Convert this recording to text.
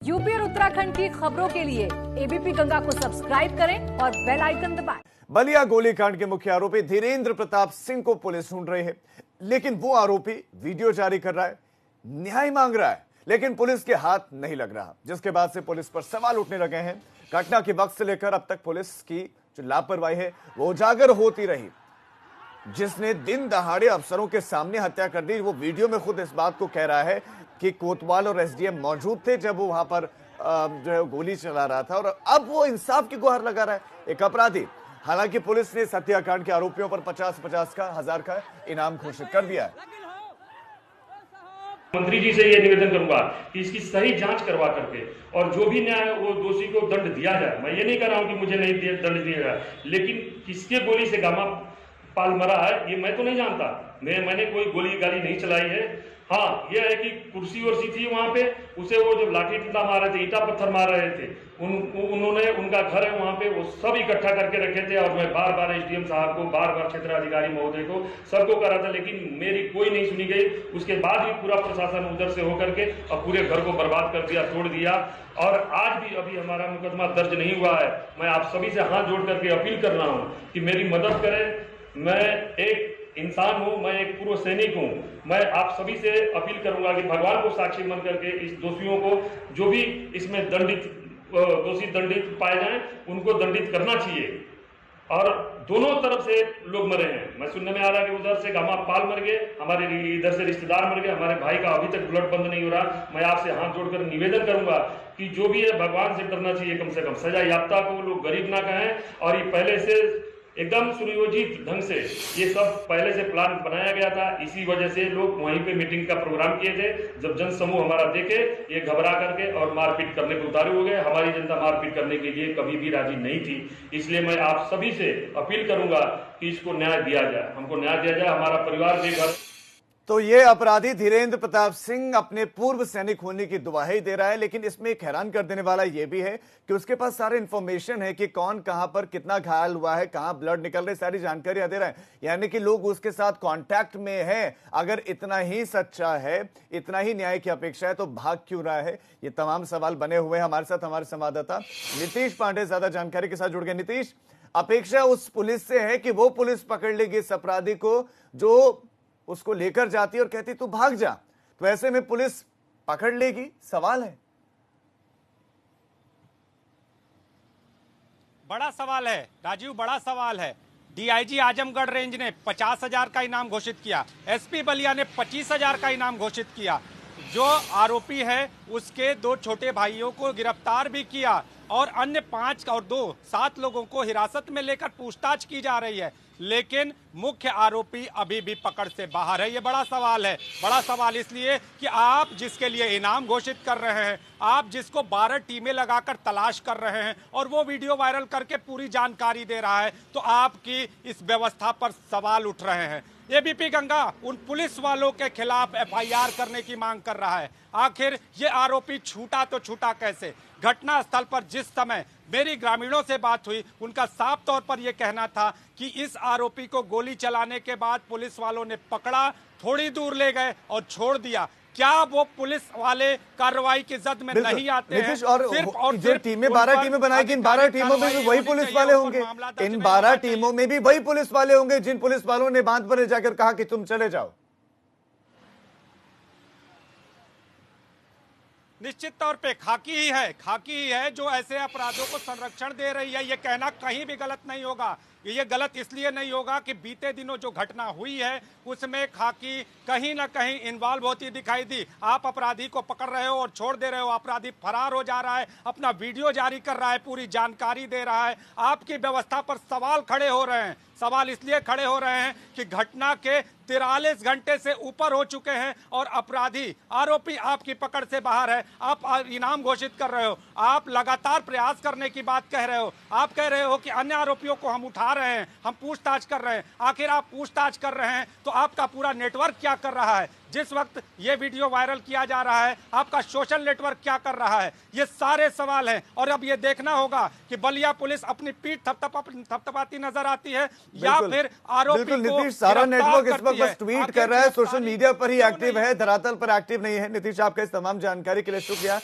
UP और उत्तराखंड की खबरों के लिए एबीपी गंगा को सब्सक्राइब करें और बेल आइकन दबाएं। बलिया गोलीकांड के मुख्य आरोपी धीरेंद्र प्रताप सिंह को पुलिस ढूंढ रही है, लेकिन वो आरोपी वीडियो जारी कर रहा है, न्याय मांग रहा है, लेकिन पुलिस के हाथ नहीं लग रहा, जिसके बाद से पुलिस पर सवाल उठने लगे हैं। घटना के वक्त से लेकर अब तक पुलिस की जो लापरवाही है वो उजागर होती रही। जिसने दिन दहाड़े अफसरों के सामने हत्या कर दी, वो वीडियो में खुद इस बात को कह रहा है कि कोतवाल और एसडीएम मौजूद थे जब वो वहां पर जो है गोली चला रहा था, और अब वो इंसाफ की गुहार लगा रहा है एक अपराधी। हालांकि पुलिस ने इस हत्याकांड के आरोपियों पर 50-50 का 1000 का इनाम घोषित कर दिया है। मंत्री जी से ये निवेदन करूंगा कि इसकी सही जांच करवा करके और जो भी न्याय वो दोषी को दंड दिया जाए। मैं ये नहीं कह रहा हूं कि मुझे नहीं दंड दिया जाए, लेकिन किसके गोली से गामा पाल मरा है ये मैं तो नहीं जानता। मैंने कोई गोली गाली नहीं चलाई है। हाँ, यह है कि कुर्सी वर्सी थी वहां पे, उसे वो जो लाठी डंडा मार रहे थे, ईटा पत्थर मार रहे थे, उन्होंने उनका घर है वहां पे, वो सब इकट्ठा करके रखे थे। और मैं बार बार एसडीएम साहब को, बार बार क्षेत्राधिकारी महोदय को, सबको करा था, लेकिन मेरी कोई नहीं सुनी गई। उसके बाद भी पूरा प्रशासन उधर से होकर के और पूरे घर को बर्बाद कर दिया, तोड़ दिया। और आज भी अभी हमारा मुकदमा दर्ज नहीं हुआ है। मैं आप सभी से हाथ जोड़ करके अपील कर रहा हूँ कि मेरी मदद करें। मैं एक इंसान हूं, मैं एक पूर्व सैनिक हूं। मैं आप सभी से अपील करूंगा कि भगवान को साक्षी मान करके इस दोषियों को, जो भी इसमें दोषी दंडित पाए जाएं, उनको दंडित करना चाहिए। और दोनों तरफ से लोग मरे हैं। मैं सुनने में आ रहा है कि उधर से गामा पाल मर गए, हमारे इधर से रिश्तेदार मर गए, हमारे भाई का अभी तक ब्लड बंद नहीं हो रहा। मैं आपसे हाथ जोड़कर निवेदन करूंगा कि जो भी है भगवान से डरना चाहिए, कम से कम सजा याफ्ता को लोग गरीब ना कहें। और ये पहले से एकदम सुनियोजित ढंग से ये सब पहले से प्लान बनाया गया था। इसी वजह से लोग वहीं पे मीटिंग का प्रोग्राम किए थे। जब जन समूह हमारा देखे, ये घबरा करके और मारपीट करने को उतारू हो गए। हमारी जनता मारपीट करने के लिए कभी भी राजी नहीं थी। इसलिए मैं आप सभी से अपील करूंगा कि इसको न्याय दिया जाए, हमको न्याय दिया जाए। हमारा परिवार बेघर। तो ये अपराधी धीरेंद्र प्रताप सिंह अपने पूर्व सैनिक होने की दुहाई दे रहा है, लेकिन इसमें एक हैरान कर देने वाला ये भी है कि उसके पास सारे इंफॉर्मेशन है कि कौन कहां पर कितना घायल हुआ है, कहां ब्लड निकल रहे, सारी जानकारियां दे रहा है। यानी कि लोग उसके साथ कांटेक्ट में हैं। अगर इतना ही सच्चा है, इतना ही न्याय की अपेक्षा है, तो भाग क्यों रहा है? ये तमाम सवाल बने हुए हैं। हमारे साथ हमारे संवाददाता नीतीश पांडे ज्यादा जानकारी के साथ जुड़ गए। नीतीश, अपेक्षा उस पुलिस से है कि वो पुलिस पकड़ लेगी इस अपराधी को जो उसको लेकर जाती है और कहती तू भाग जा, तो ऐसे में पुलिस पकड़ लेगी? सवाल है, बड़ा सवाल है राजीव, बड़ा सवाल है। डीआईजी आजमगढ़ रेंज ने 50,000 का इनाम घोषित किया, एसपी बलिया ने 25,000 का इनाम घोषित किया। जो आरोपी है उसके 2 छोटे भाइयों को गिरफ्तार भी किया और अन्य 5 और 2 7 लोगों को हिरासत में लेकर पूछताछ की जा रही है, लेकिन मुख्य आरोपी अभी भी पकड़ से बाहर है। ये बड़ा सवाल है। बड़ा सवाल इसलिए कि आप जिसके लिए इनाम घोषित कर रहे हैं, आप जिसको 12 टीमें लगाकर तलाश कर रहे हैं और वो वीडियो वायरल करके पूरी जानकारी दे रहा है, तो आपकी इस व्यवस्था पर सवाल उठ रहे हैं। एबीपी गंगा उन पुलिस वालों के खिलाफ एफआईआर करने की मांग कर रहा है। आखिर ये आरोपी छूटा तो छूटा कैसे? घटना स्थल पर जिस समय मेरी ग्रामीणों से बात हुई, उनका साफ तौर पर यह कहना था कि इस आरोपी को गोली चलाने के बाद पुलिस वालों ने पकड़ा, थोड़ी दूर ले गए और छोड़ दिया। क्या वो पुलिस वाले कार्रवाई की जद में नहीं आते हैं? और जो टीमें 12 टीमें बनाएगी, इन 12 टीमों में भी वही पुलिस वाले होंगे। इन 12 टीमों में भी वही पुलिस वाले होंगे जिन पुलिस वालों ने बांध पर जाकर कहा कि तुम चले जाओ। निश्चित तौर पे खाकी ही है जो ऐसे अपराधों को संरक्षण दे रही है। ये कहना कहीं भी गलत नहीं होगा। ये गलत इसलिए नहीं होगा कि बीते दिनों जो घटना हुई है उसमें खाकी कहीं ना कहीं इन्वॉल्व होती दिखाई दी। आप अपराधी को पकड़ रहे हो और छोड़ दे रहे हो, अपराधी फरार हो जा रहा है, अपना वीडियो जारी कर रहा है, पूरी जानकारी दे रहा है। आपकी व्यवस्था पर सवाल खड़े हो रहे हैं। सवाल इसलिए खड़े हो रहे हैं कि घटना के 43 घंटे से ऊपर हो चुके हैं और अपराधी आरोपी आपकी पकड़ से बाहर है। आप इनाम घोषित कर रहे हो, आप लगातार प्रयास करने की बात कह रहे हो, आप कह रहे हो कि अन्य आरोपियों को हम उठा रहे हैं, हम पूछताछ कर रहे हैं। आखिर आप पूछताछ कर रहे हैं तो आपका पूरा नेटवर्क क्या कर रहा है? जिस वक्त ये वीडियो वायरल किया जा रहा है, आपका सोशल नेटवर्क क्या कर रहा है? ये सारे सवाल हैं। और अब ये देखना होगा कि बलिया पुलिस अपनी पीठ थपथपाती नजर आती है या फिर आरोपी को नीतीश, सारा नेटवर्क इस वक्त बस ट्वीट कर रहा है, सोशल मीडिया पर ही एक्टिव है, धरातल पर एक्टिव नहीं है। नीतीश, आपका इस तमाम जानकारी के लिए शुक्रिया।